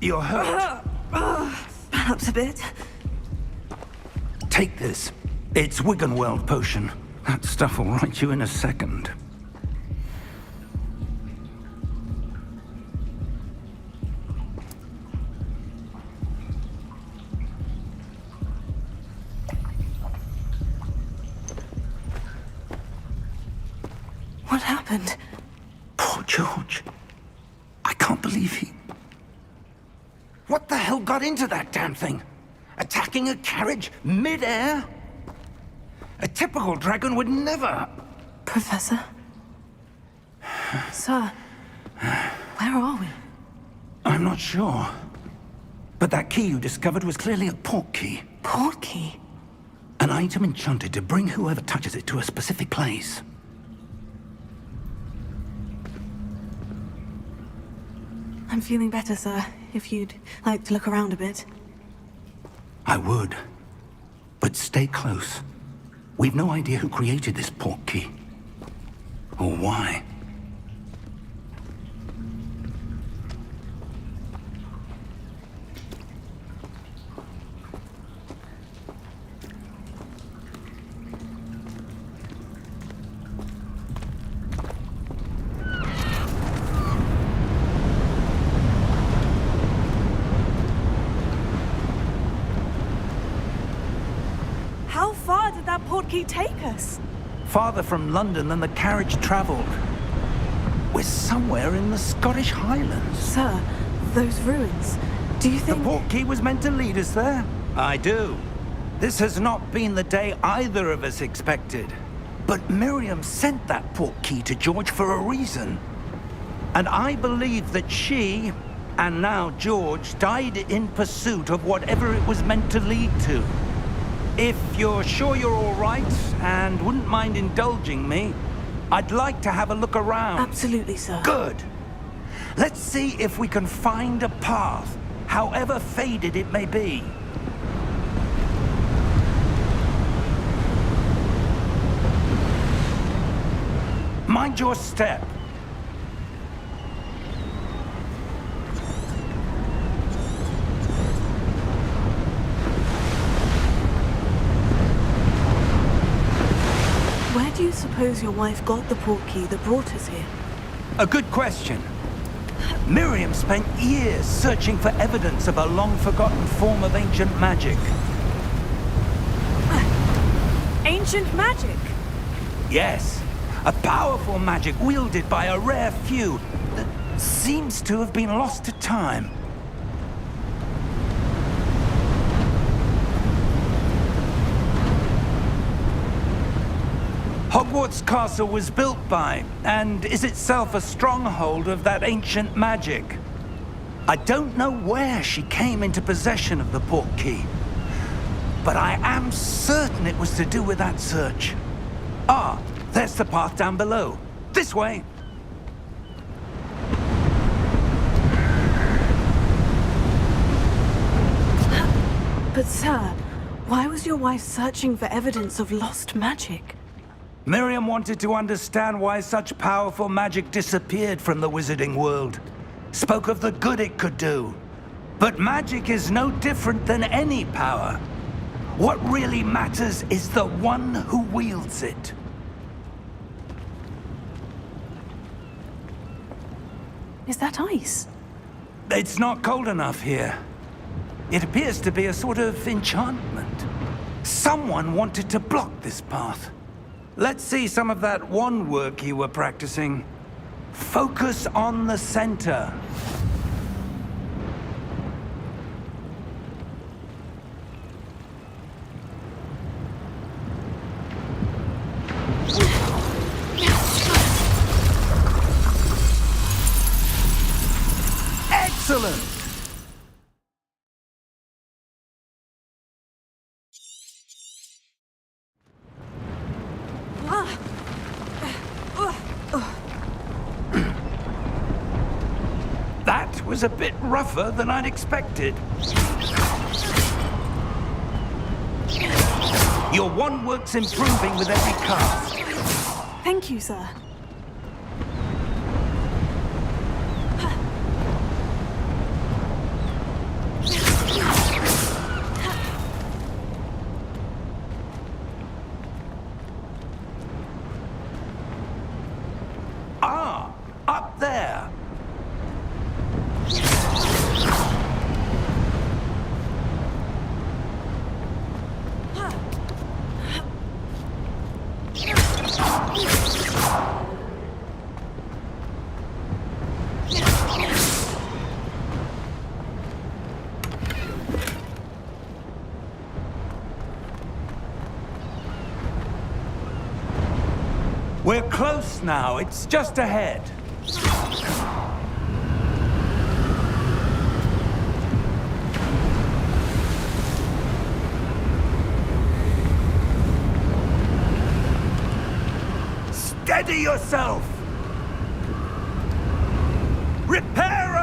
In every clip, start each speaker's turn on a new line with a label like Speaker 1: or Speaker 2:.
Speaker 1: You're hurt.
Speaker 2: Perhaps a bit.
Speaker 1: Take this. It's WoWGuild potion. That stuff will right you in a second.
Speaker 2: What happened?
Speaker 1: Poor George. I can't believe he... What the hell got into that damn thing? Attacking a carriage mid-air? A typical dragon would never...
Speaker 2: Professor? Sir, where are we?
Speaker 1: I'm not sure. But that key you discovered was clearly a port key.
Speaker 2: Port key?
Speaker 1: An item enchanted to bring whoever touches it to a specific place.
Speaker 2: I'm feeling better, sir, if you'd like to look around a bit.
Speaker 1: I would. But stay close. We've no idea who created this port key. Or why.
Speaker 2: How far did that port key take us?
Speaker 1: Farther from London than the carriage traveled. We're somewhere in the Scottish Highlands.
Speaker 2: Sir, those ruins, do you think...
Speaker 1: The port key was meant to lead us there? I do. This has not been the day either of us expected. But Miriam sent that port key to George for a reason. And I believe that she, and now George, died in pursuit of whatever it was meant to lead to. If you're sure you're all right and wouldn't mind indulging me, I'd like to have a look around.
Speaker 2: Absolutely, sir.
Speaker 1: Good. Let's see if we can find a path, however faded it may be. Mind your step.
Speaker 2: Where do you suppose your wife got the port key that brought us here?
Speaker 1: A good question. Miriam spent years searching for evidence of a long-forgotten form of ancient magic.
Speaker 2: Ancient magic?
Speaker 1: Yes, a powerful magic wielded by a rare few that seems to have been lost to time. Hogwarts Castle was built by, and is itself a stronghold of that ancient magic. I don't know where she came into possession of the port key, but I am certain it was to do with that search. Ah, there's the path down below. This way.
Speaker 2: But sir, why was your wife searching for evidence of lost magic?
Speaker 1: Miriam wanted to understand why such powerful magic disappeared from the wizarding world. Spoke of the good it could do. But magic is no different than any power. What really matters is the one who wields it.
Speaker 2: Is that ice?
Speaker 1: It's not cold enough here. It appears to be a sort of enchantment. Someone wanted to block this path. Let's see some of that wand work you were practicing. Focus on the center. Excellent! That was a bit rougher than I'd expected. Your wand work's improving with every cast.
Speaker 2: Thank you, sir.
Speaker 1: Up there! We're close now. It's just ahead. Steady yourself! Reparo!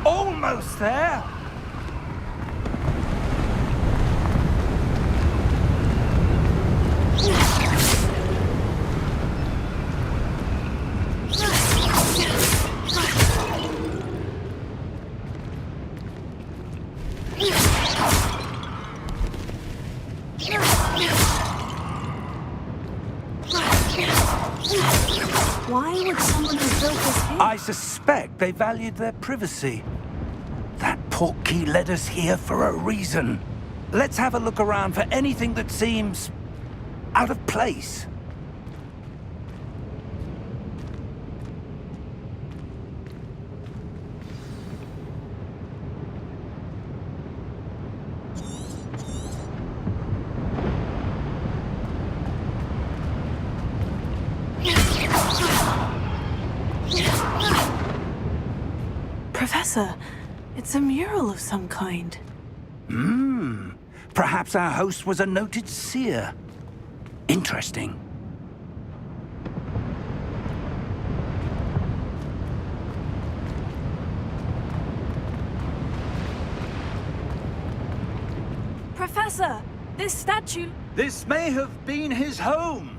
Speaker 1: Almost there.
Speaker 2: Why would someone have built this here?
Speaker 1: I suspect they valued their privacy. That portkey led us here for a reason. Let's have a look around for anything that seems out of place.
Speaker 2: Professor, it's a mural of some kind.
Speaker 1: Perhaps our host was a noted seer. Interesting.
Speaker 2: Professor, this statue...
Speaker 1: This may have been his home.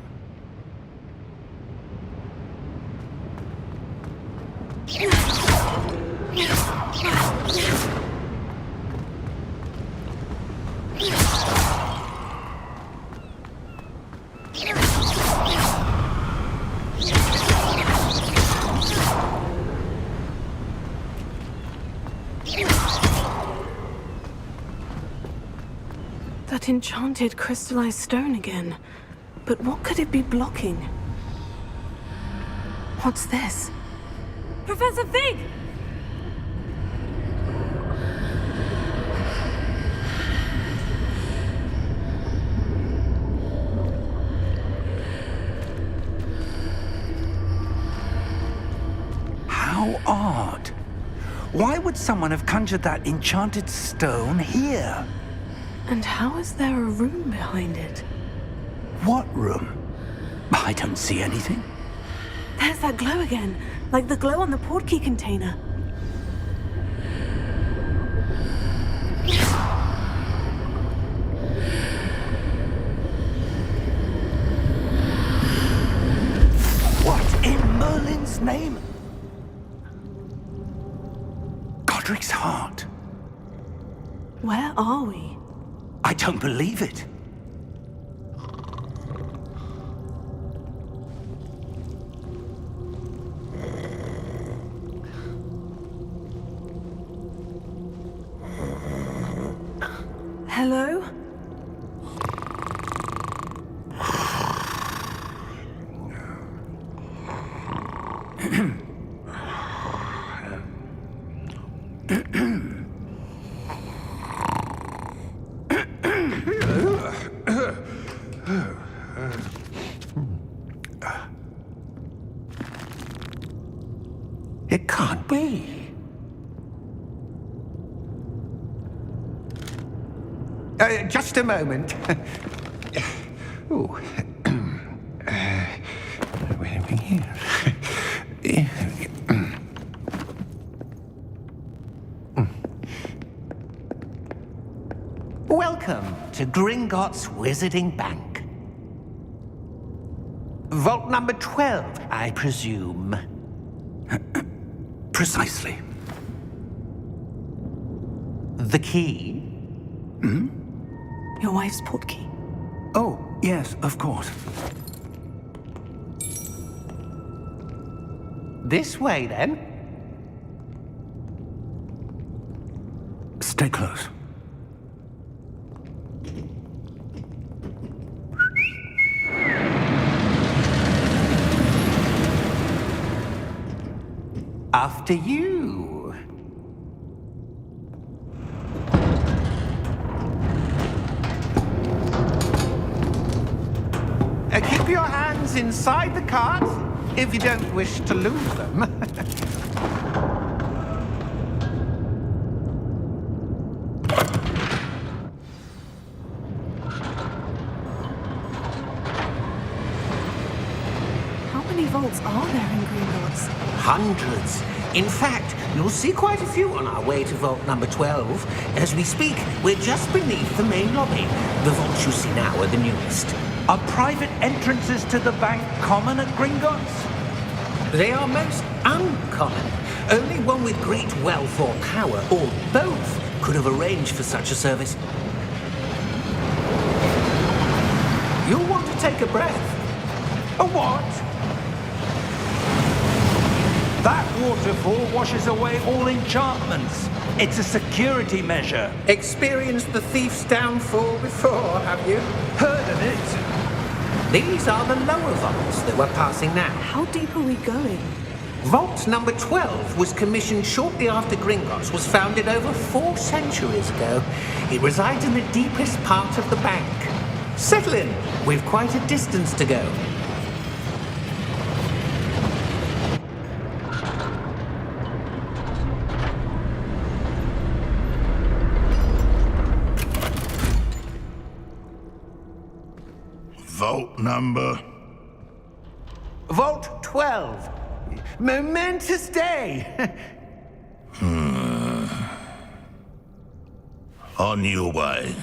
Speaker 2: That enchanted crystallized stone again. But what could it be blocking? What's this? Professor Fig!
Speaker 1: How odd. Why would someone have conjured that enchanted stone here?
Speaker 2: And how is there a room behind it?
Speaker 1: What room? I don't see anything.
Speaker 2: There's that glow again, like the glow on the portkey container.
Speaker 1: What in Merlin's name? Godric's heart.
Speaker 2: Where are we?
Speaker 1: I don't believe it.
Speaker 2: Hello?
Speaker 1: It can't be.
Speaker 3: Just a moment. Oh. Where are we here?
Speaker 4: Welcome to Gringotts Wizarding Bank. Vault number 12, I presume.
Speaker 1: Precisely.
Speaker 4: The key?
Speaker 2: Your wife's portkey.
Speaker 1: Oh, yes, of course.
Speaker 4: This way, then.
Speaker 1: Stay close.
Speaker 4: After you. Keep your hands inside the cart if you don't wish to lose them.
Speaker 2: How many vaults are there in Gringotts?
Speaker 4: Hundreds. In fact, you'll see quite a few on our way to vault number 12. As we speak, we're just beneath the main lobby. The vaults you see now are the newest.
Speaker 1: Are private entrances to the bank common at Gringotts?
Speaker 4: They are most uncommon. Only one with great wealth or power, or both, could have arranged for such a service. You'll want to take a breath.
Speaker 1: A what? That waterfall washes away all enchantments. It's a security measure.
Speaker 4: Experienced the thief's downfall before, have you?
Speaker 1: Heard of it?
Speaker 4: These are the lower vaults that we're passing now.
Speaker 2: How deep are we going?
Speaker 4: Vault number 12 was commissioned shortly after Gringotts was founded over 4 centuries ago. It resides in the deepest part of the bank. Settle in. We've quite a distance to go.
Speaker 5: Vault number?
Speaker 4: Vault 12. Momentous day.
Speaker 5: On your way.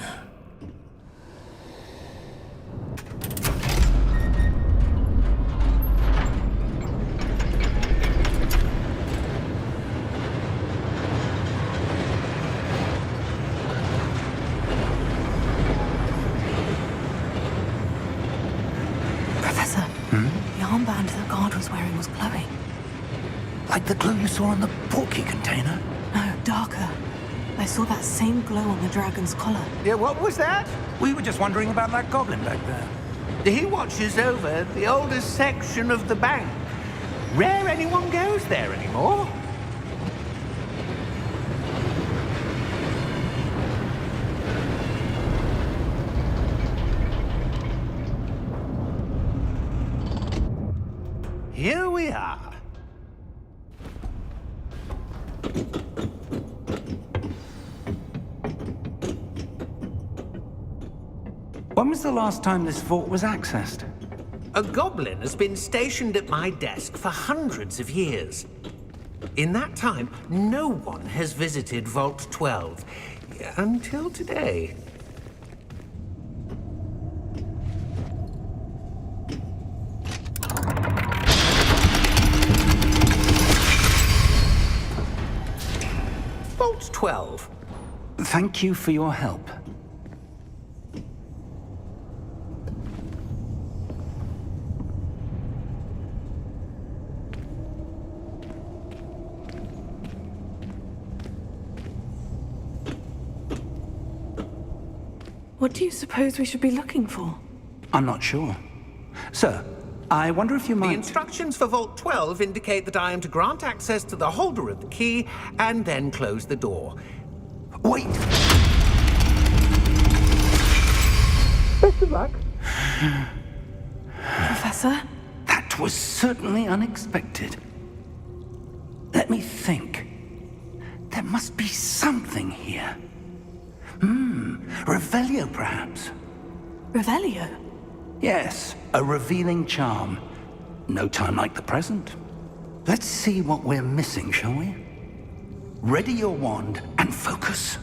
Speaker 2: Professor, the armband the guard was wearing was glowing.
Speaker 1: Like the glue you saw on the portkey container?
Speaker 2: No, darker. I saw that same glow on the dragon's collar.
Speaker 4: Yeah, what was that?
Speaker 1: We were just wondering about that goblin back there.
Speaker 4: He watches over the oldest section of the bank. Rare anyone goes there anymore. Here we are.
Speaker 1: When was the last time this vault was accessed?
Speaker 4: A goblin has been stationed at my desk for hundreds of years. In that time, no one has visited Vault 12 until today. Vault 12.
Speaker 1: Thank you for your help.
Speaker 2: What do you suppose we should be looking for?
Speaker 1: I'm not sure. Sir, I wonder if you
Speaker 4: The
Speaker 1: might...
Speaker 4: instructions for Vault 12 indicate that I am to grant access to the holder of the key and then close the door.
Speaker 1: Wait!
Speaker 4: Best of luck.
Speaker 2: Professor?
Speaker 1: That was certainly unexpected. Let me think. There must be something here. Revelio, perhaps?
Speaker 2: Revelio?
Speaker 1: Yes, a revealing charm. No time like the present. Let's see what we're missing, shall we? Ready your wand and focus.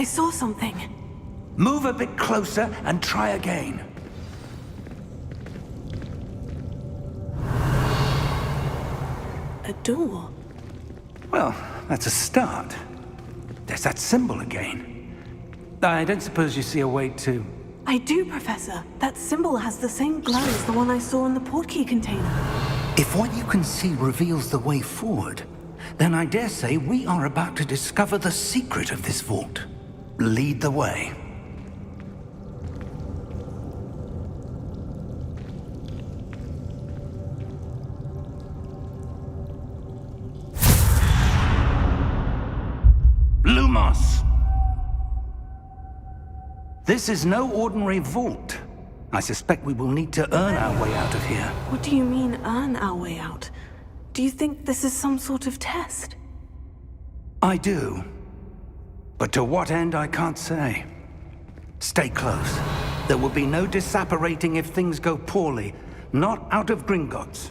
Speaker 2: I saw something.
Speaker 1: Move a bit closer and try again.
Speaker 2: A door.
Speaker 1: Well, that's a start. There's that symbol again. I don't suppose you see a way to...
Speaker 2: I do, Professor. That symbol has the same glow as the one I saw in the portkey container.
Speaker 1: If what you can see reveals the way forward, then I dare say we are about to discover the secret of this vault. Lead the way. Lumos! This is no ordinary vault. I suspect we will need to earn our way out of here.
Speaker 2: What do you mean, earn our way out? Do you think this is some sort of test?
Speaker 1: I do. But to what end, I can't say. Stay close. There will be no disapparating if things go poorly. Not out of Gringotts.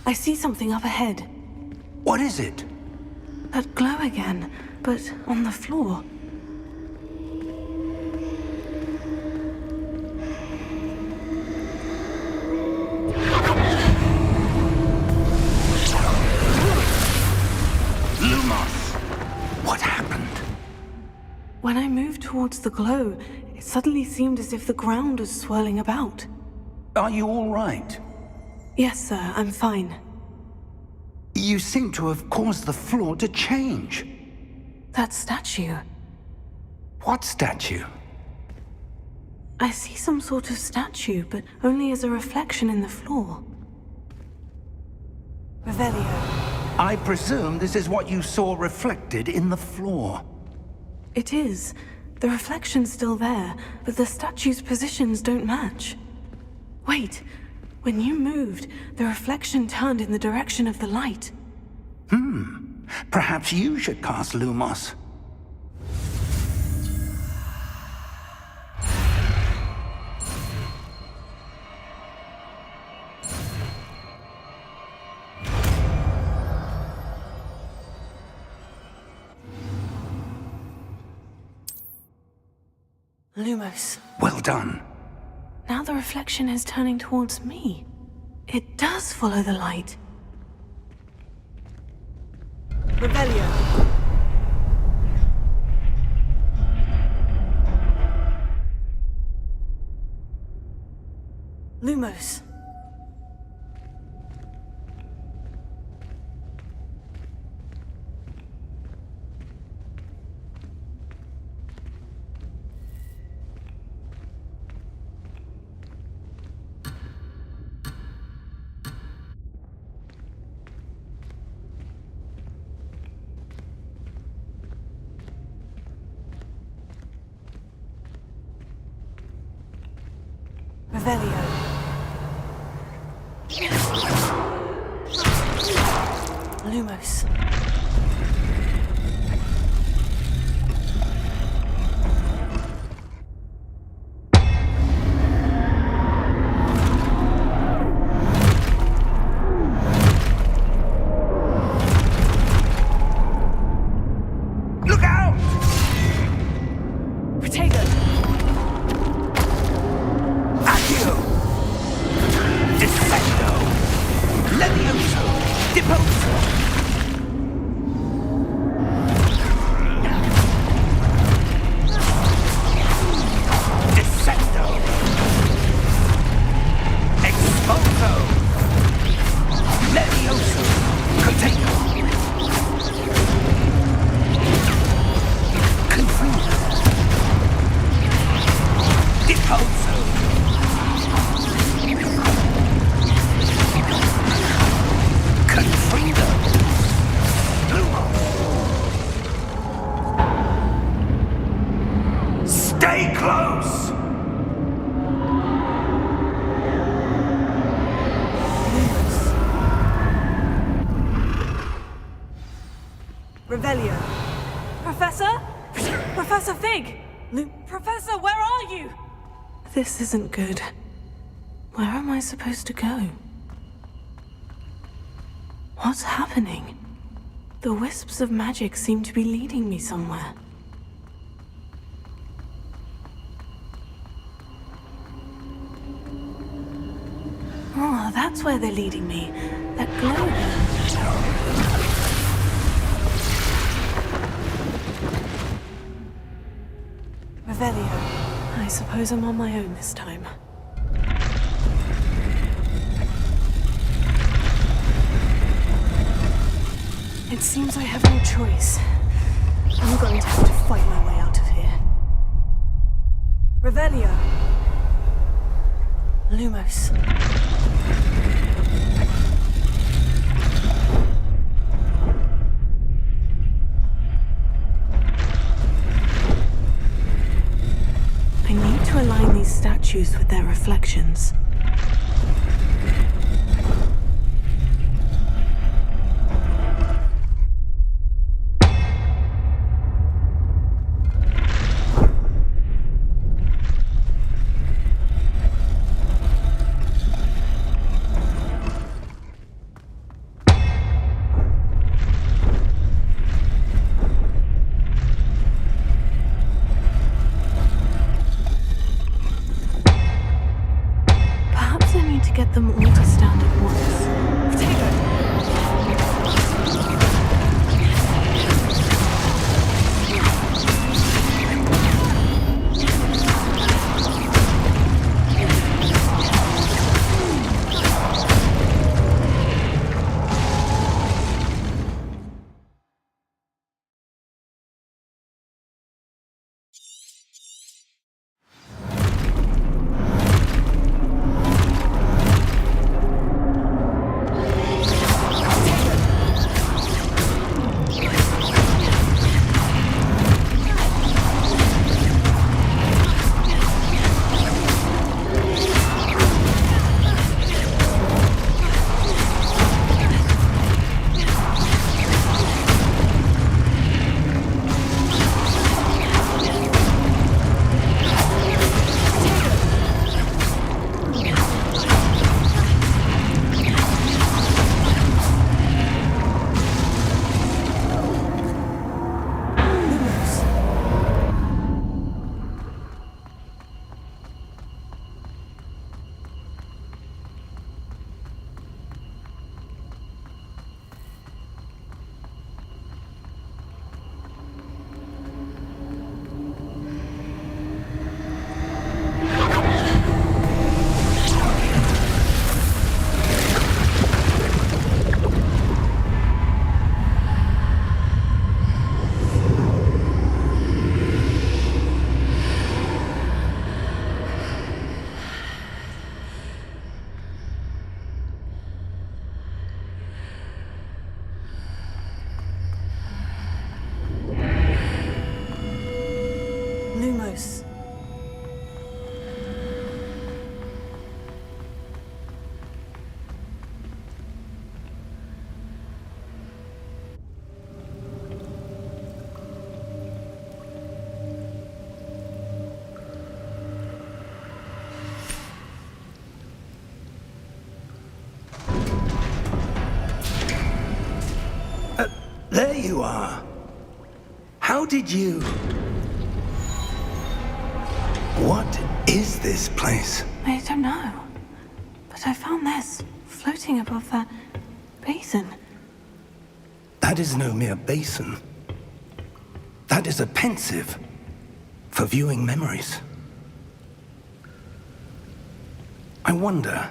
Speaker 2: I see something up ahead.
Speaker 1: What is it?
Speaker 2: That glow again, but on the floor.
Speaker 1: Lumos! What happened?
Speaker 2: When I moved towards the glow, it suddenly seemed as if the ground was swirling about.
Speaker 1: Are you all right?
Speaker 2: Yes, sir, I'm fine.
Speaker 1: You seem to have caused the floor to change.
Speaker 2: That statue.
Speaker 1: What statue?
Speaker 2: I see some sort of statue, but only as a reflection in the floor. Revelio.
Speaker 1: I presume this is what you saw reflected in the floor.
Speaker 2: It is. The reflection's still there, but the statue's positions don't match. Wait. When you moved, the reflection turned in the direction of the light.
Speaker 1: Perhaps you should cast Lumos.
Speaker 2: Lumos.
Speaker 1: Well done.
Speaker 2: Now the reflection is turning towards me. It does follow the light. Revelio. Lumos. Revelio. Lumos.
Speaker 1: Look out!
Speaker 2: Protego.
Speaker 1: Accio! Dissecto! Levioso! Deposo! Dissecto! Expulso! Levioso! Protego! Confuso! Deposo! Confringo!
Speaker 2: Revelio. Professor? Professor Fig! Professor, where are you? This isn't good. Where am I supposed to go? What's happening? The wisps of magic seem to be leading me somewhere. Oh, that's where they're leading me. That glow. Revelio. I suppose I'm on my own this time. It seems I have no choice. I'm going to have to fight my way out of here. Revelio. Lumos. I need to align these statues with their reflections. Get them all to stand at once. Lumos.
Speaker 1: There you are. How did you... What is this place?
Speaker 2: I don't know. But I found this floating above that basin.
Speaker 1: That is no mere basin. That is a pensive for viewing memories. I wonder...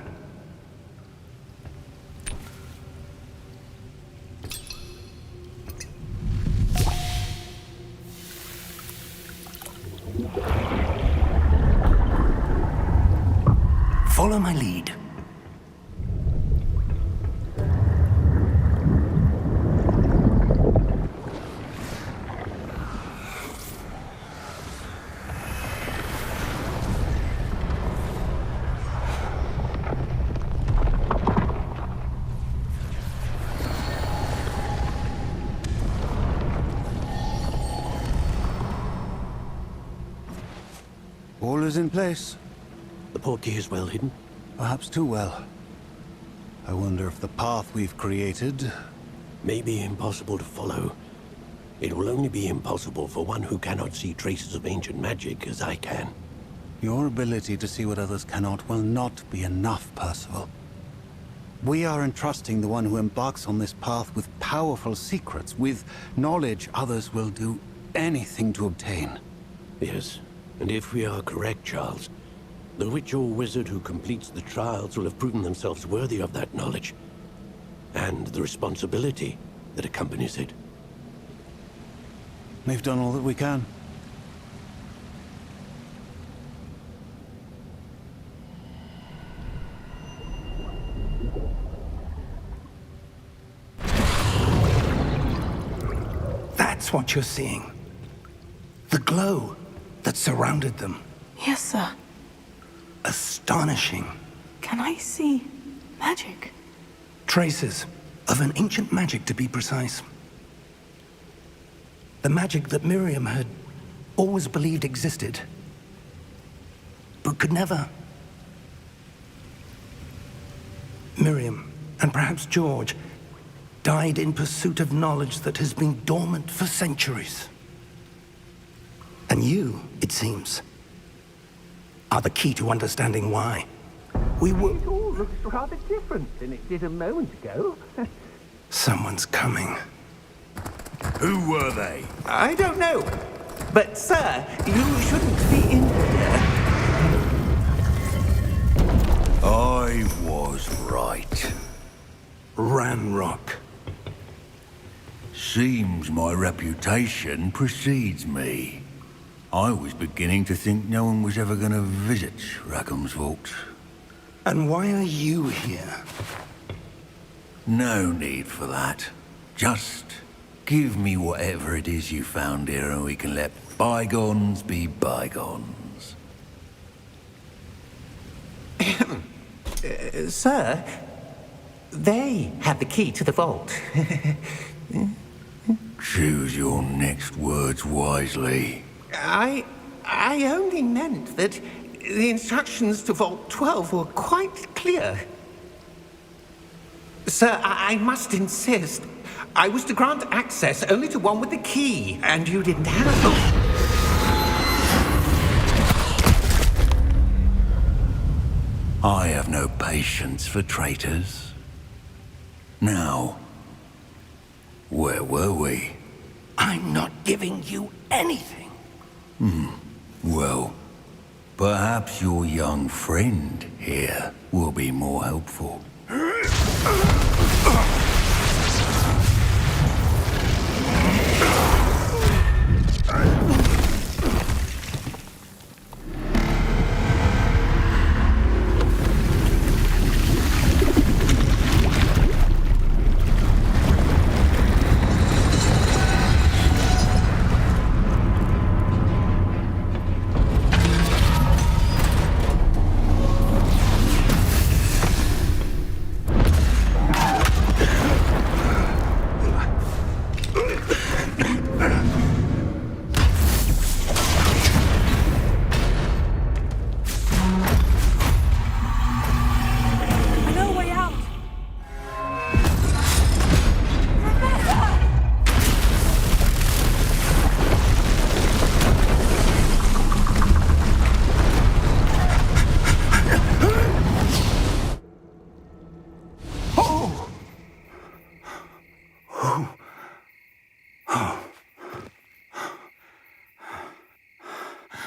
Speaker 1: Follow my lead.
Speaker 6: All is in place.
Speaker 7: The portkey is well hidden.
Speaker 6: Perhaps too well. I wonder if the path we've created...
Speaker 7: May be impossible to follow. It will only be impossible for one who cannot see traces of ancient magic as I can.
Speaker 6: Your ability to see what others cannot will not be enough, Percival. We are entrusting the one who embarks on this path with powerful secrets, with knowledge others will do anything to obtain.
Speaker 7: Yes, and if we are correct, Charles, the witch or wizard who completes the trials will have proven themselves worthy of that knowledge, and the responsibility that accompanies it.
Speaker 6: We've done all that we can.
Speaker 1: That's what you're seeing. The glow that surrounded them.
Speaker 2: Yes, sir.
Speaker 1: Astonishing.
Speaker 2: Can I see magic?
Speaker 1: Traces of an ancient magic, to be precise. The magic that Miriam had always believed existed, but could never. Miriam, and perhaps George, died in pursuit of knowledge that has been dormant for centuries. And you, it seems, are the key to understanding why. We were...
Speaker 4: It all looks rather different than it did a moment ago.
Speaker 1: Someone's coming.
Speaker 5: Who were they?
Speaker 4: I don't know. But, sir, you shouldn't be in here.
Speaker 5: I was right.
Speaker 1: Ranrock.
Speaker 5: Seems my reputation precedes me. I was beginning to think no one was ever going to visit Rackham's vault.
Speaker 1: And why are you here?
Speaker 5: No need for that. Just give me whatever it is you found here and we can let bygones be bygones.
Speaker 4: Sir, they had the key to the vault.
Speaker 5: Choose your next words wisely.
Speaker 4: I only meant that the instructions to Vault 12 were quite clear. Sir, I must insist. I was to grant access only to one with the key, and you didn't have them.
Speaker 5: I have no patience for traitors. Now, where were we?
Speaker 1: I'm not giving you anything.
Speaker 5: Well, perhaps your young friend here will be more helpful.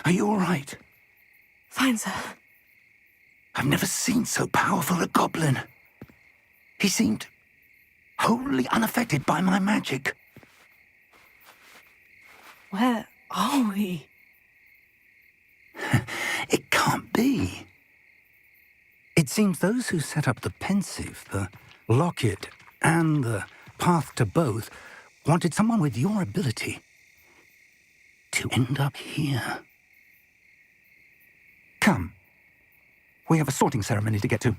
Speaker 1: Are you all right?
Speaker 2: Fine, sir.
Speaker 1: I've never seen so powerful a goblin. He seemed wholly unaffected by my magic.
Speaker 2: Where are we?
Speaker 1: It can't be. It seems those who set up the pensive, the locket, and the path to both wanted someone with your ability to end up here. Come. We have a sorting ceremony to get to.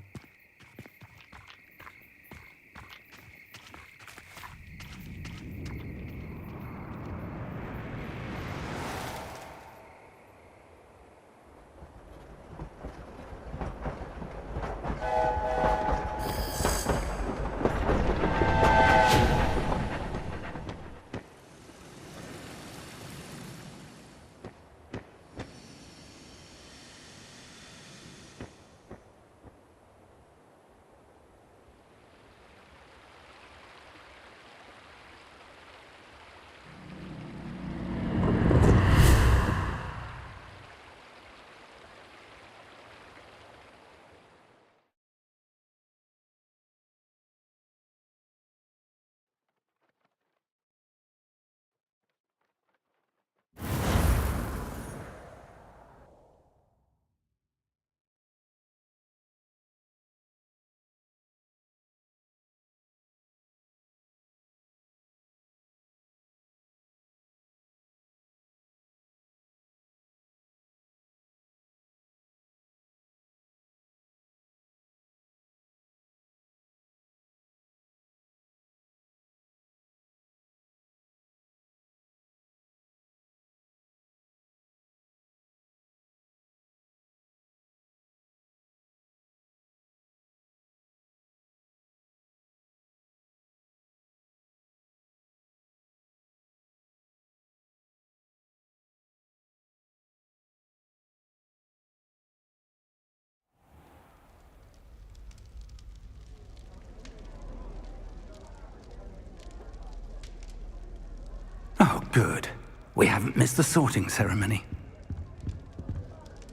Speaker 1: Good. We haven't missed the sorting ceremony.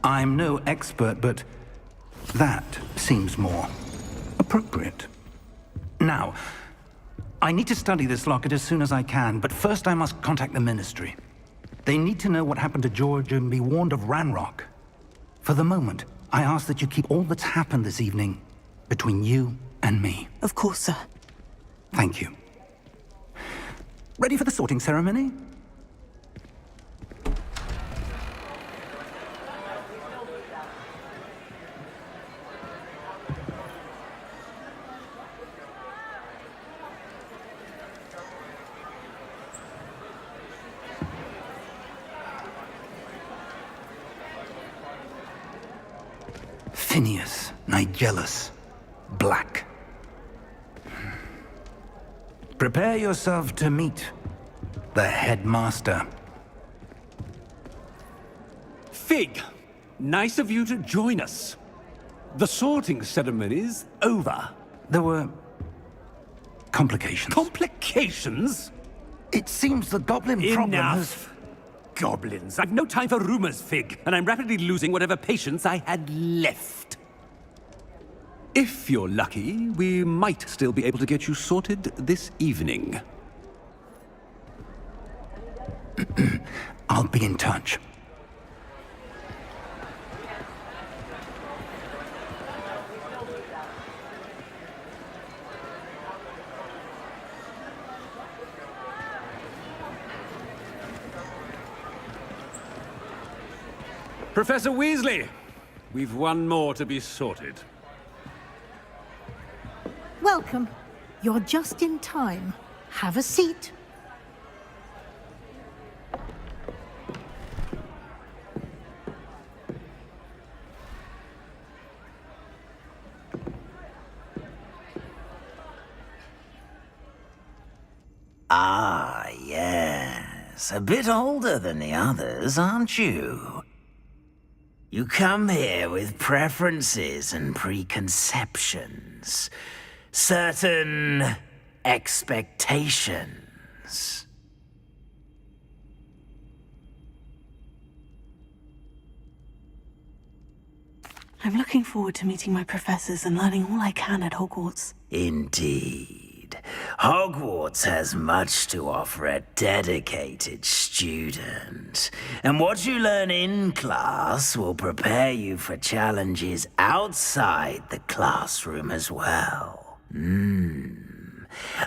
Speaker 1: I'm no expert, but that seems more appropriate. Now, I need to study this locket as soon as I can, but first I must contact the Ministry. They need to know what happened to George and be warned of Ranrock. For the moment, I ask that you keep all that's happened this evening between you and me.
Speaker 2: Of course, sir.
Speaker 1: Thank you. Ready for the sorting ceremony? Phineas, Nigellus, Black. Prepare yourself to meet the headmaster.
Speaker 8: Fig, nice of you to join us. The sorting ceremony's over.
Speaker 1: There were complications.
Speaker 8: Complications?
Speaker 1: It seems the goblin problem has...
Speaker 8: Enough. Goblins. I've no time for rumors, Fig, and I'm rapidly losing whatever patience I had left. If you're lucky, we might still be able to get you sorted this evening.
Speaker 1: I'll be in touch.
Speaker 8: Professor Weasley, we've one more to be sorted.
Speaker 9: Welcome. You're just in time. Have a seat.
Speaker 10: Ah, yes. A bit older than the others, aren't you? You come here with preferences and preconceptions. Certain expectations.
Speaker 2: I'm looking forward to meeting my professors and learning all I can at Hogwarts.
Speaker 10: Indeed. Hogwarts has much to offer a dedicated student. And what you learn in class will prepare you for challenges outside the classroom as well.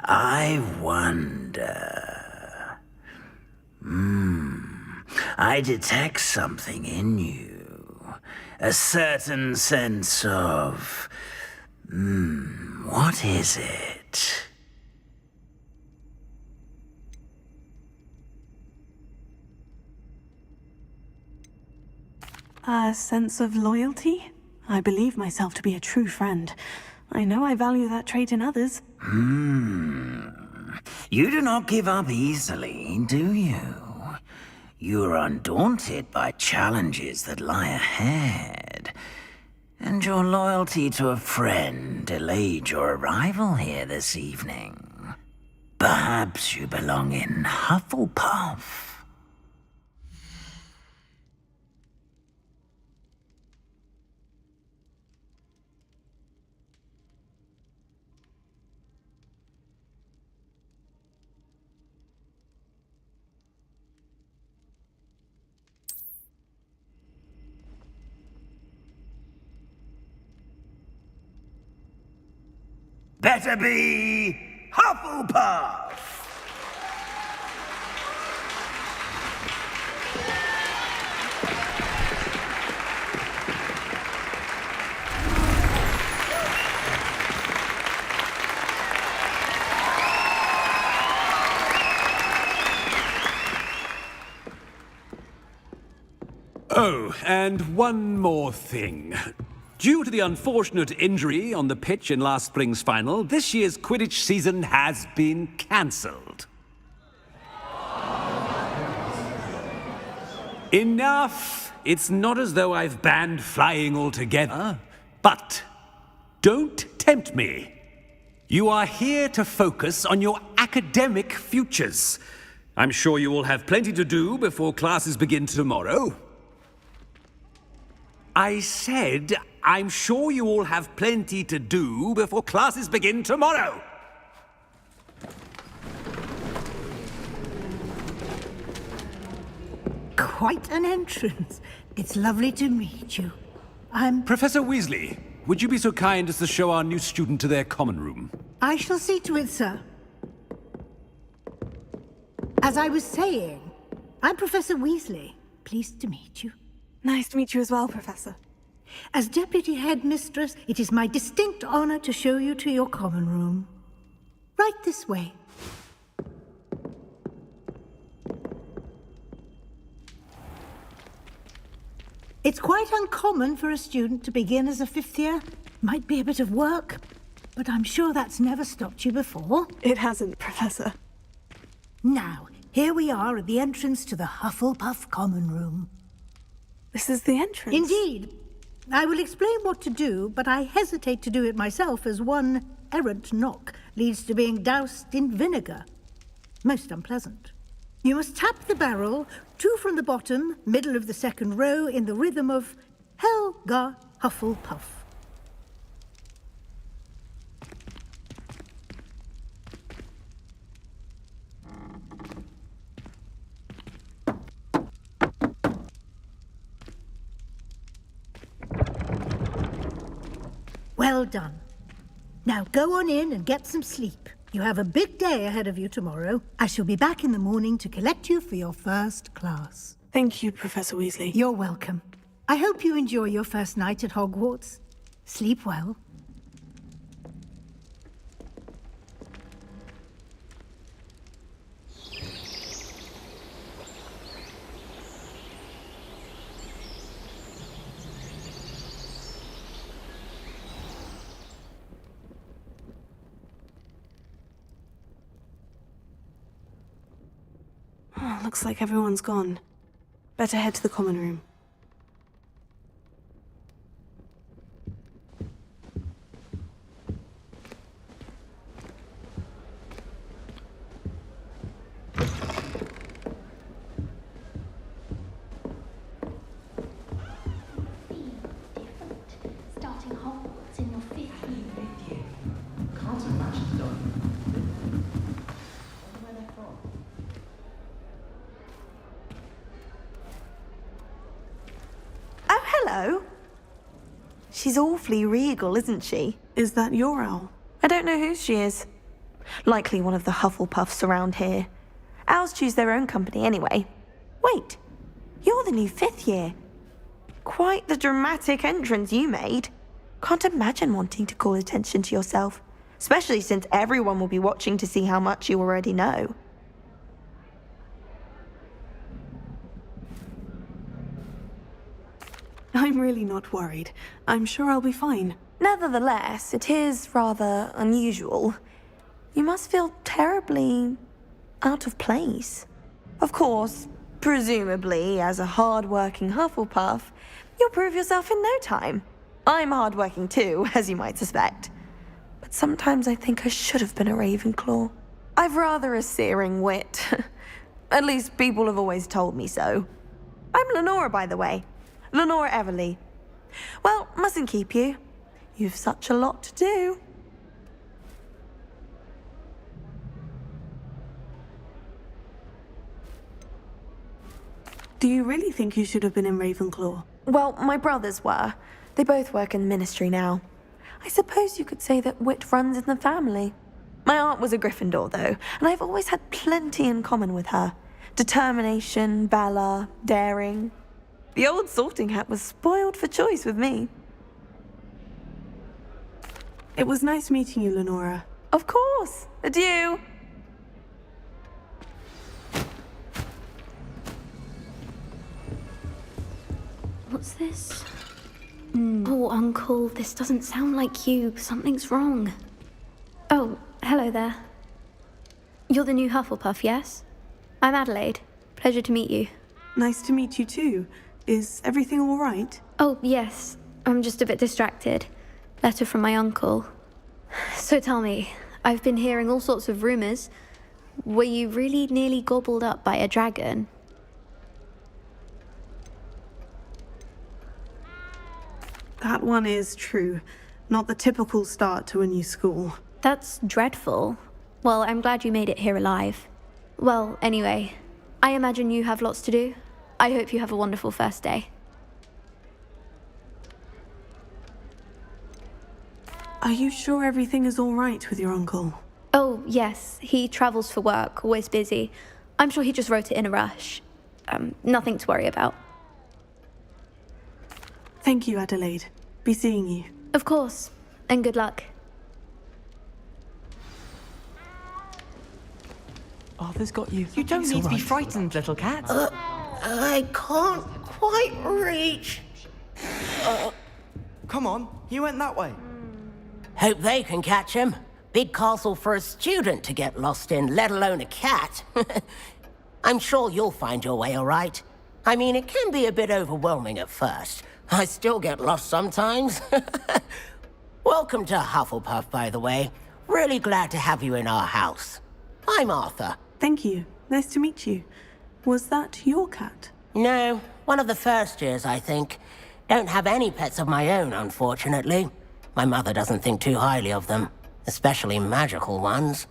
Speaker 10: I wonder... I detect something in you. A certain sense of... what is it?
Speaker 2: A sense of loyalty? I believe myself to be a true friend. I know I value that trait in others.
Speaker 10: You do not give up easily, do you? You are undaunted by challenges that lie ahead. And your loyalty to a friend delayed your arrival here this evening. Perhaps you belong in Hufflepuff. Better be Hufflepuff!
Speaker 8: Oh, and one more thing. Due to the unfortunate injury on the pitch in last spring's final, this year's Quidditch season has been cancelled. Enough! It's not as though I've banned flying altogether. But don't tempt me. You are here to focus on your academic futures. I'm sure you all have plenty to do before classes begin tomorrow. I said, I'm sure you all have plenty to do before classes begin tomorrow.
Speaker 9: Quite an entrance. It's lovely to meet you.
Speaker 8: Professor Weasley, would you be so kind as to show our new student to their common room?
Speaker 9: I shall see to it, sir. As I was saying, I'm Professor Weasley. Pleased to meet you.
Speaker 2: Nice to meet you as well, Professor.
Speaker 9: As Deputy Headmistress, it is my distinct honor to show you to your common room. Right this way. It's quite uncommon for a student to begin as a fifth year. Might be a bit of work, but I'm sure that's never stopped you before.
Speaker 2: It hasn't, Professor.
Speaker 9: Now, here we are at the entrance to the Hufflepuff common room.
Speaker 2: This is the entrance?
Speaker 9: Indeed. I will explain what to do, but I hesitate to do it myself as one errant knock leads to being doused in vinegar. Most unpleasant. You must tap the barrel, 2 from the bottom, middle of the second row, in the rhythm of Helga Hufflepuff. Well done. Now go on in and get some sleep. You have a big day ahead of you tomorrow. I shall be back in the morning to collect you for your first class.
Speaker 2: Thank you, Professor Weasley.
Speaker 9: You're welcome. I hope you enjoy your first night at Hogwarts. Sleep well.
Speaker 2: Oh, looks like everyone's gone. Better head to the common room.
Speaker 11: Starting Hogwarts in your 5th year. Can't imagine though. Where they're from.
Speaker 12: Oh, hello. She's awfully regal, isn't she?
Speaker 2: Is that your owl?
Speaker 12: I don't know who she is. Likely one of the Hufflepuffs around here. Owls choose their own company anyway. Wait, you're the new 5th year. Quite the dramatic entrance you made. Can't imagine wanting to call attention to yourself, especially since everyone will be watching to see how much you already know.
Speaker 2: I'm really not worried. I'm sure I'll be fine.
Speaker 12: Nevertheless, it is rather unusual. You must feel terribly out of place. Of course, presumably, as a hard-working Hufflepuff, you'll prove yourself in no time. I'm hard-working too, as you might suspect. But sometimes I think I should have been a Ravenclaw. I've rather a searing wit. At least people have always told me so. I'm Lenora, by the way. Lenora Everly. Well, mustn't keep you. You've such a lot to do.
Speaker 2: Do you really think you should have been in Ravenclaw?
Speaker 12: Well, my brothers were. They both work in the ministry now. I suppose you could say that wit runs in the family. My aunt was a Gryffindor, though, and I've always had plenty in common with her. Determination, valor, daring. The old sorting hat was spoiled for choice with me.
Speaker 2: It was nice meeting you, Lenora.
Speaker 12: Of course. Adieu.
Speaker 11: What's this? Oh, Uncle, this doesn't sound like you. Something's wrong. Oh, hello there. You're the new Hufflepuff, yes? I'm Adelaide. Pleasure to meet you.
Speaker 2: Nice to meet you too. Is everything all right?
Speaker 11: Oh, yes. I'm just a bit distracted. Letter from my uncle. So tell me, I've been hearing all sorts of rumors. Were you really nearly gobbled up by a dragon?
Speaker 2: That one is true. Not the typical start to a new school.
Speaker 11: That's dreadful. Well, I'm glad you made it here alive. Well, anyway, I imagine you have lots to do. I hope you have a wonderful first day.
Speaker 2: Are you sure everything is all right with your uncle?
Speaker 11: Oh, yes. He travels for work, always busy. I'm sure he just wrote it in a rush. Nothing to worry about.
Speaker 2: Thank you, Adelaide. Be seeing you.
Speaker 11: Of course. And good luck.
Speaker 2: Arthur's got you.
Speaker 13: You don't need to be frightened, little cat.
Speaker 4: I can't quite reach.
Speaker 13: Come on, he went that way.
Speaker 14: Hope they can catch him. Big castle for a student to get lost in, let alone a cat. I'm sure you'll find your way all right. I mean, it can be a bit overwhelming at first. I still get lost sometimes. Welcome to Hufflepuff, by the way. Really glad to have you in our house. I'm Arthur.
Speaker 2: Thank you. Nice to meet you. Was that your cat?
Speaker 14: No, one of the first years, I think. Don't have any pets of my own, unfortunately. My mother doesn't think too highly of them, especially magical ones.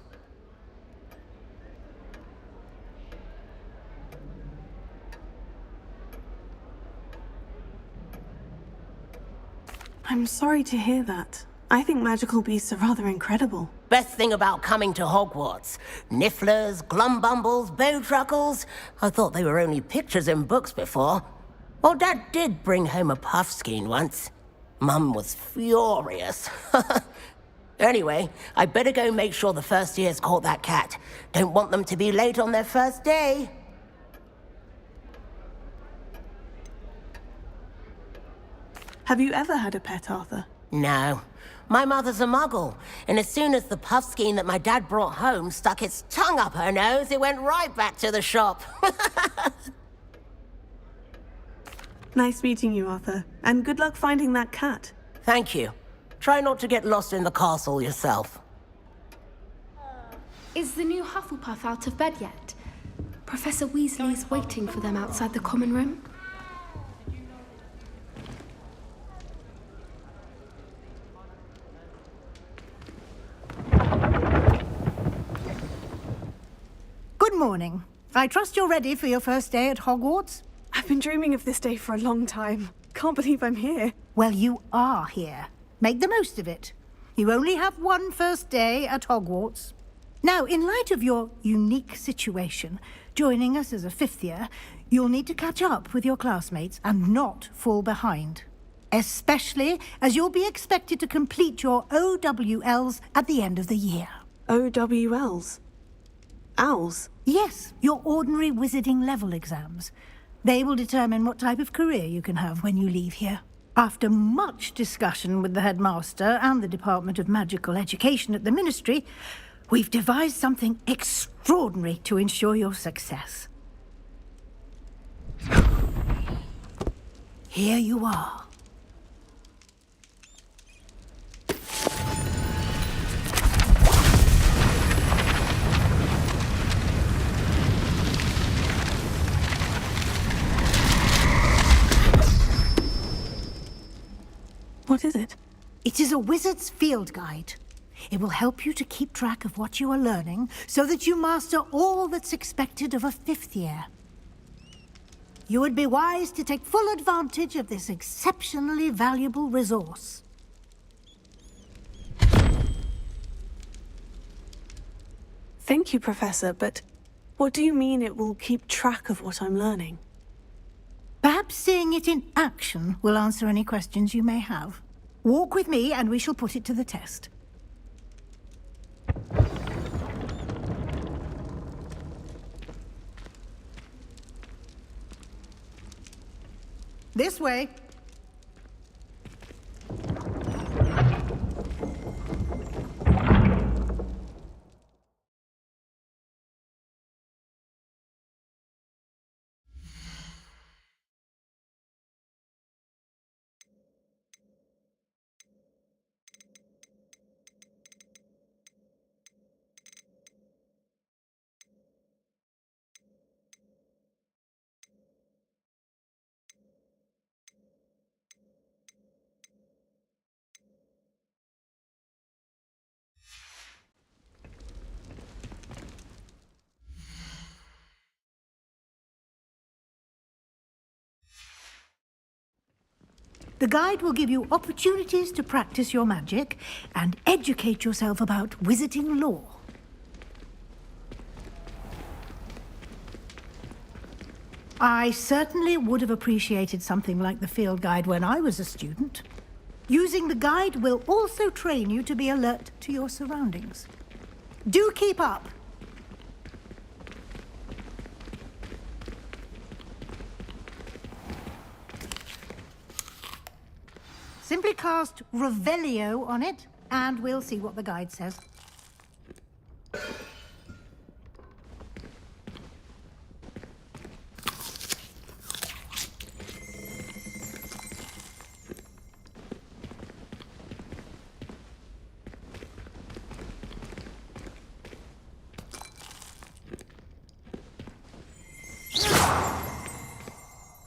Speaker 2: I'm sorry to hear that. I think magical beasts are rather incredible.
Speaker 14: Best thing about coming to Hogwarts. Nifflers, glumbumbles, bowtruckles. I thought they were only pictures in books before. Well, Dad did bring home a puffskein once. Mum was furious. Anyway, I better go make sure the first years caught that cat. Don't want them to be late on their first day.
Speaker 2: Have you ever had a pet, Arthur?
Speaker 14: No. My mother's a muggle, and as soon as the puffskein that my dad brought home stuck its tongue up her nose, it went right back to the shop.
Speaker 2: Nice meeting you, Arthur. And good luck finding that cat.
Speaker 14: Thank you. Try not to get lost in the castle yourself.
Speaker 15: Is the new Hufflepuff out of bed yet? Professor Weasley's waiting for them outside the common room.
Speaker 9: Good morning. I trust you're ready for your first day at Hogwarts?
Speaker 2: I've been dreaming of this day for a long time. Can't believe I'm here.
Speaker 9: Well, you are here. Make the most of it. You only have one first day at Hogwarts. Now, in light of your unique situation, joining us as a fifth year, you'll need to catch up with your classmates and not fall behind. Especially as you'll be expected to complete your OWLs at the end of the year.
Speaker 2: OWLs? Owls?
Speaker 9: Yes, your ordinary wizarding level exams. They will determine what type of career you can have when you leave here. After much discussion with the headmaster and the Department of Magical Education at the Ministry, we've devised something extraordinary to ensure your success. Here you are.
Speaker 2: What is it?
Speaker 9: It is a wizard's field guide. It will help you to keep track of what you are learning so that you master all that's expected of a fifth year. You would be wise to take full advantage of this exceptionally valuable resource.
Speaker 2: Thank you, Professor, but what do you mean it will keep track of what I'm learning?
Speaker 9: Perhaps seeing it in action will answer any questions you may have. Walk with me and we shall put it to the test. This way. The guide will give you opportunities to practice your magic and educate yourself about wizarding lore. I certainly would have appreciated something like the field guide when I was a student. Using the guide will also train you to be alert to your surroundings. Do keep up! Simply cast Revelio on it, and we'll see what the guide says.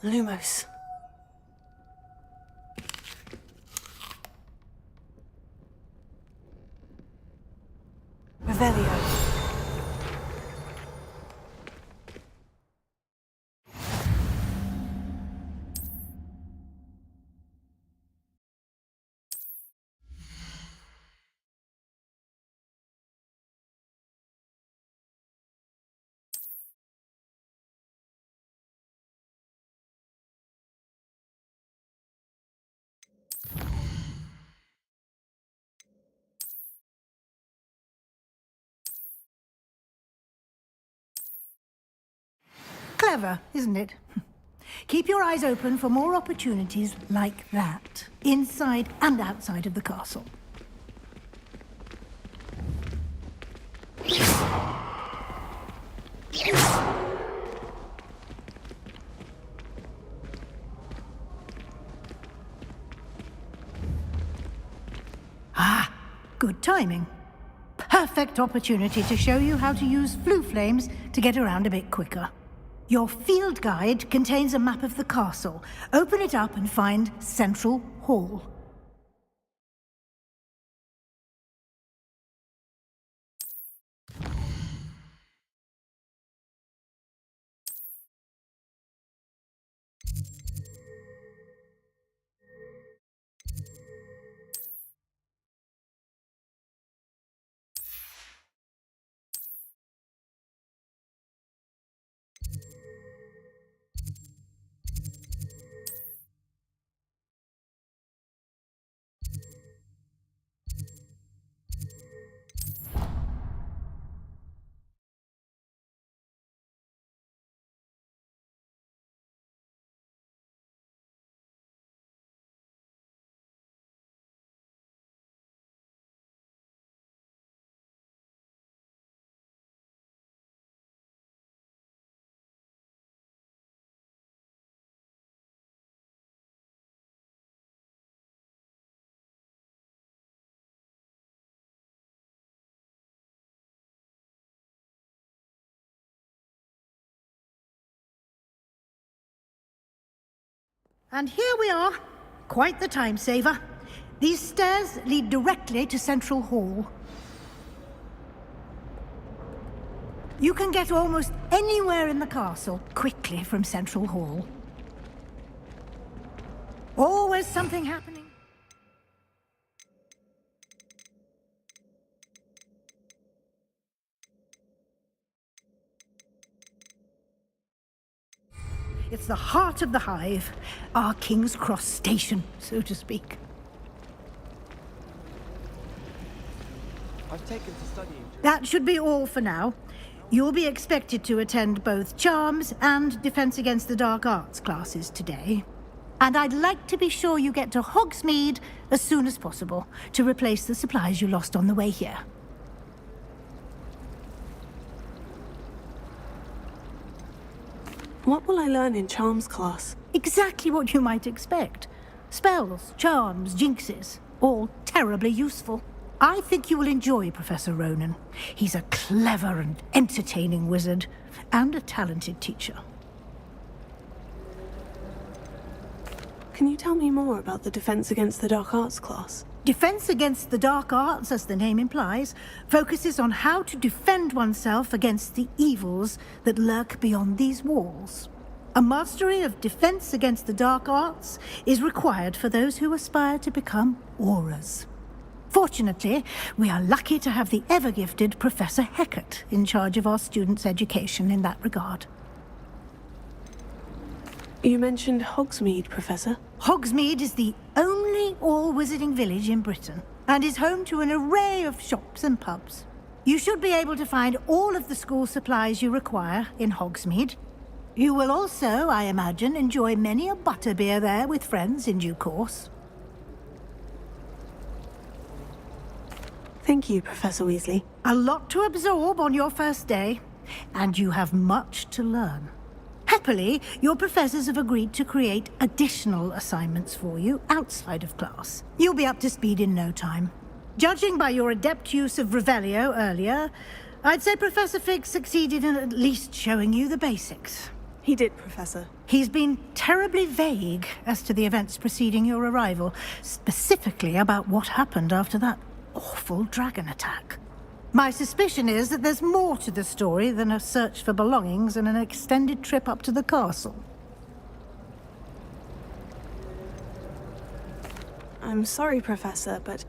Speaker 2: Lumos. Revelio.
Speaker 9: Clever, isn't it? Keep your eyes open for more opportunities like that, inside and outside of the castle. Ah, good timing. Perfect opportunity to show you how to use flue flames to get around a bit quicker. Your field guide contains a map of the castle. Open it up and find Central Hall. And here we are. Quite the time saver. These stairs lead directly to Central Hall. You can get almost anywhere in the castle quickly from Central Hall. Always something happening. It's the heart of the hive, our King's Cross station, so to speak.
Speaker 13: I've taken to studying.
Speaker 9: That should be all for now. You'll be expected to attend both Charms and Defense Against the Dark Arts classes today. And I'd like to be sure you get to Hogsmeade as soon as possible to replace the supplies you lost on the way here.
Speaker 2: What will I learn in Charms class?
Speaker 9: Exactly what you might expect. Spells, charms, jinxes, all terribly useful. I think you will enjoy Professor Ronan. He's a clever and entertaining wizard, and a talented teacher.
Speaker 2: Can you tell me more about the Defense Against the Dark Arts class?
Speaker 9: Defense Against the Dark Arts, as the name implies, focuses on how to defend oneself against the evils that lurk beyond these walls. A mastery of defense against the dark arts is required for those who aspire to become auras. Fortunately, we are lucky to have the ever-gifted Professor Hecat in charge of our students' education in that regard.
Speaker 2: You mentioned Hogsmeade, Professor.
Speaker 9: Hogsmeade is the only all-wizarding village in Britain and is home to an array of shops and pubs. You should be able to find all of the school supplies you require in Hogsmeade. You will also, I imagine, enjoy many a butterbeer there with friends in due course.
Speaker 2: Thank you, Professor Weasley.
Speaker 9: A lot to absorb on your first day, and you have much to learn. Happily, your professors have agreed to create additional assignments for you outside of class. You'll be up to speed in no time. Judging by your adept use of Revelio earlier, I'd say Professor Fig succeeded in at least showing you the basics.
Speaker 2: He did, Professor.
Speaker 9: He's been terribly vague as to the events preceding your arrival, specifically about what happened after that awful dragon attack. My suspicion is that there's more to the story than a search for belongings and an extended trip up to the castle.
Speaker 2: I'm sorry, Professor, but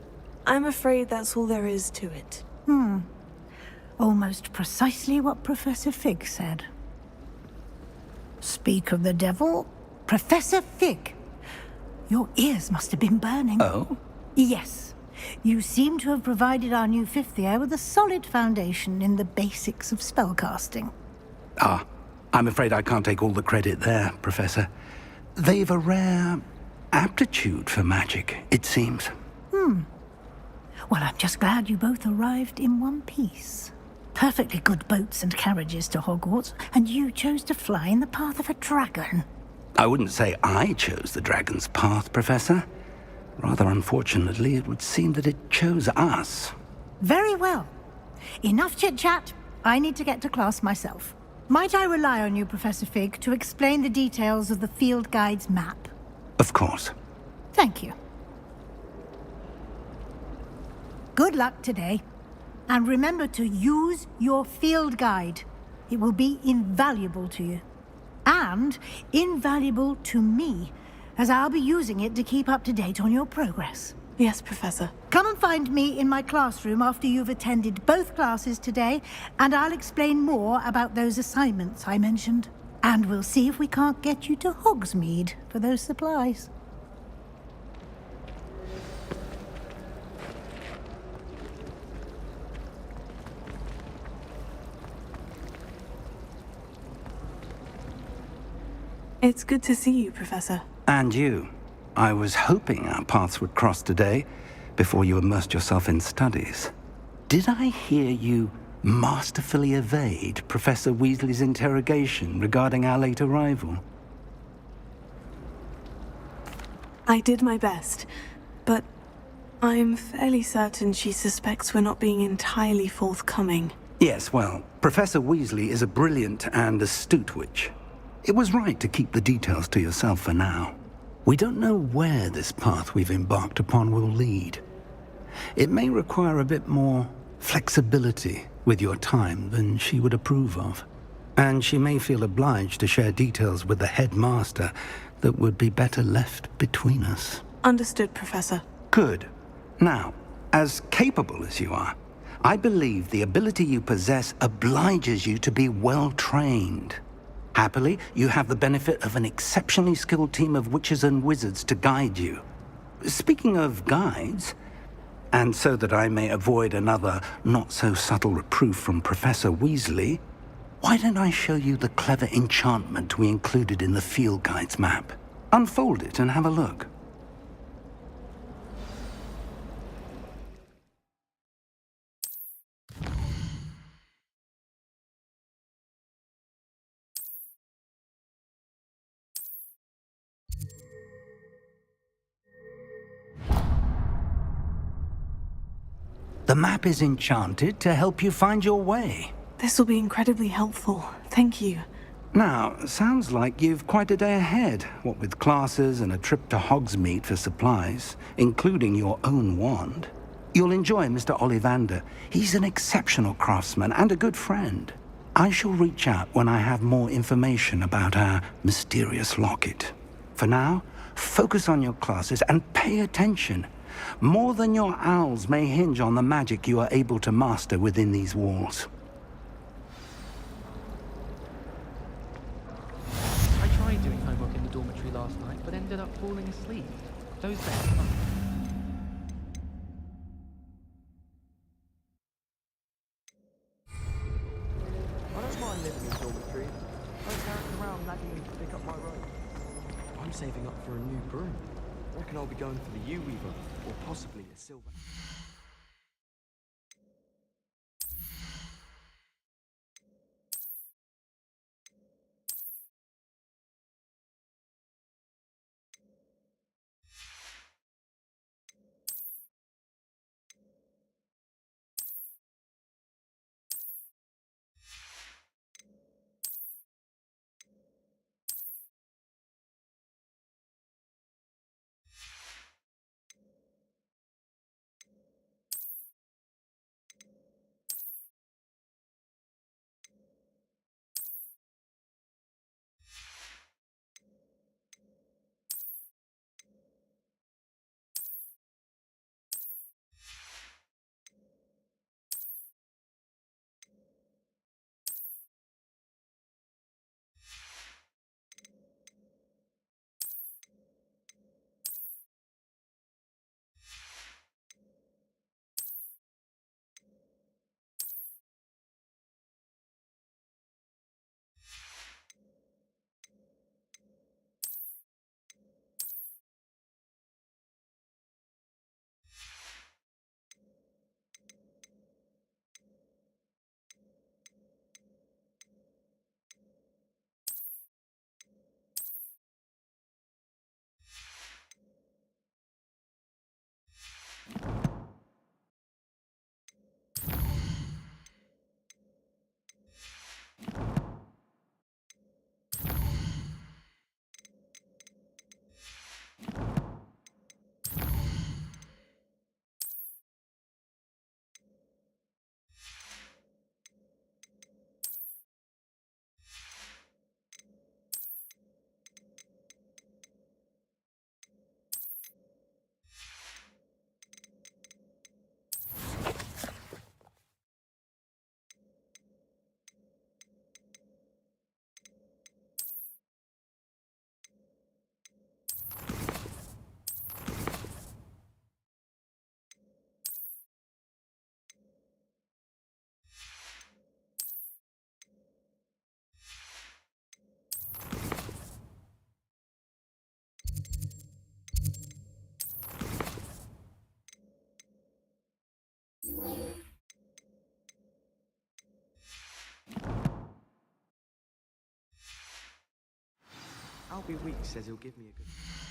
Speaker 2: I'm afraid that's all there is to it.
Speaker 9: Almost precisely what Professor Fig said. Speak of the devil, Professor Fig. Your ears must have been burning.
Speaker 1: Oh?
Speaker 9: Yes. You seem to have provided our new fifth year with a solid foundation in the basics of spellcasting.
Speaker 1: Ah, I'm afraid I can't take all the credit there, Professor. They've a rare aptitude for magic, it seems.
Speaker 9: Well, I'm just glad you both arrived in one piece. Perfectly good boats and carriages to Hogwarts, and you chose to fly in the path of a dragon.
Speaker 1: I wouldn't say I chose the dragon's path, Professor. Rather unfortunately, it would seem that it chose us.
Speaker 9: Very well. Enough chit-chat. I need to get to class myself. Might I rely on you, Professor Fig, to explain the details of the field guide's map?
Speaker 1: Of course.
Speaker 9: Thank you. Good luck today. And remember to use your field guide. It will be invaluable to you. And invaluable to me, as I'll be using it to keep up to date on your progress.
Speaker 2: Yes, Professor.
Speaker 9: Come and find me in my classroom after you've attended both classes today, and I'll explain more about those assignments I mentioned. And we'll see if we can't get you to Hogsmeade for those supplies.
Speaker 2: It's good to see you, Professor.
Speaker 1: And you. I was hoping our paths would cross today, before you immersed yourself in studies. Did I hear you masterfully evade Professor Weasley's interrogation regarding our late arrival?
Speaker 2: I did my best, but I'm fairly certain she suspects we're not being entirely forthcoming.
Speaker 1: Yes, well, Professor Weasley is a brilliant and astute witch. It was right to keep the details to yourself for now. We don't know where this path we've embarked upon will lead. It may require a bit more flexibility with your time than she would approve of. And she may feel obliged to share details with the headmaster that would be better left between us.
Speaker 2: Understood, Professor.
Speaker 1: Good. Now, as capable as you are, I believe the ability you possess obliges you to be well trained. Happily, you have the benefit of an exceptionally skilled team of witches and wizards to guide you. Speaking of guides, and so that I may avoid another not-so-subtle reproof from Professor Weasley, why don't I show you the clever enchantment we included in the field guide's map? Unfold it and have a look. The map is enchanted to help you find your way.
Speaker 2: This will be incredibly helpful. Thank you.
Speaker 1: Now, sounds like you've quite a day ahead, what with classes and a trip to Hogsmeade for supplies, including your own wand. You'll enjoy Mr. Ollivander. He's an exceptional craftsman and a good friend. I shall reach out when I have more information about our mysterious locket. For now, focus on your classes and pay attention. More than your owls may hinge on the magic you are able to master within these walls.
Speaker 16: I tried doing homework in the dormitory last night, but ended up falling asleep. Those there.
Speaker 13: I don't mind living in dormitories. No carrying around nagging me to pick up my robe. I'm saving up for a new broom. I reckon I'll be going for the U-Weaver, or possibly a silver. Albie Weeks says he'll give me a good...